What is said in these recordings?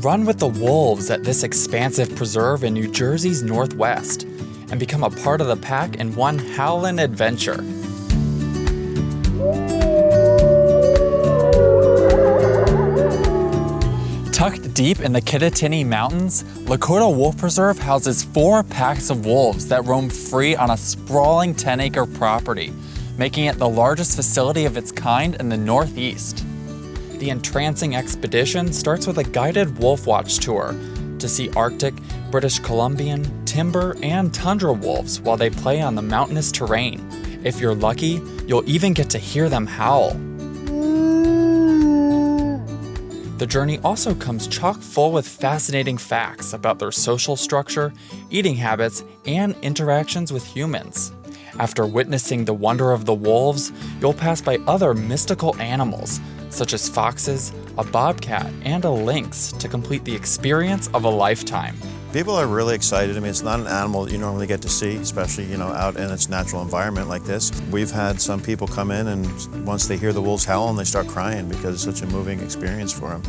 Run with the wolves at this expansive preserve in New Jersey's Northwest and become a part of the pack in one howlin' adventure. Tucked deep in the Kittatinny Mountains, Lakota Wolf Preserve houses 4 packs of wolves that roam free on a sprawling 10-acre property, making it the largest facility of its kind in the Northeast. The entrancing expedition starts with a guided wolf watch tour to see Arctic, British Columbian, timber, and tundra wolves while they play on the mountainous terrain. If you're lucky, you'll even get to hear them howl. The journey also comes chock full with fascinating facts about their social structure, eating habits, and interactions with humans. After witnessing the wonder of the wolves, you'll pass by other mystical animals, such as foxes, a bobcat, and a lynx to complete the experience of a lifetime. People are really excited. I mean, it's not an animal you normally get to see, especially, out in its natural environment like this. We've had some people come in and once they hear the wolves howl, and they start crying because it's such a moving experience for them.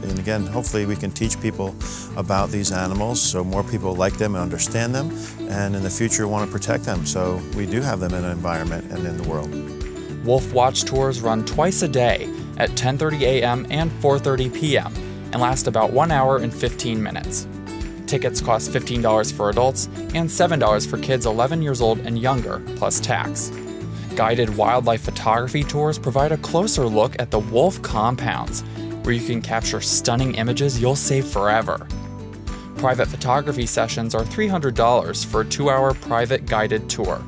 And again, hopefully we can teach people about these animals so more people like them and understand them, and in the future want to protect them so we do have them in an environment and in the world. Wolf Watch tours run twice a day at 10:30 a.m. and 4:30 p.m. and last about 1 hour and 15 minutes. Tickets cost $15 for adults and $7 for kids 11 years old and younger, plus tax. Guided wildlife photography tours provide a closer look at the wolf compounds, where you can capture stunning images you'll save forever. Private photography sessions are $300 for a 2-hour private guided tour,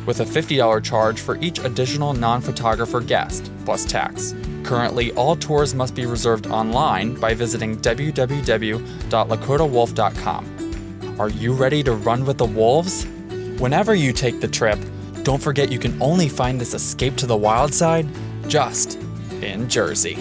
with a $50 charge for each additional non-photographer guest, plus tax. Currently, all tours must be reserved online by visiting www.lakotawolf.com. Are you ready to run with the wolves? Whenever you take the trip, don't forget you can only find this escape to the wild side just in Jersey.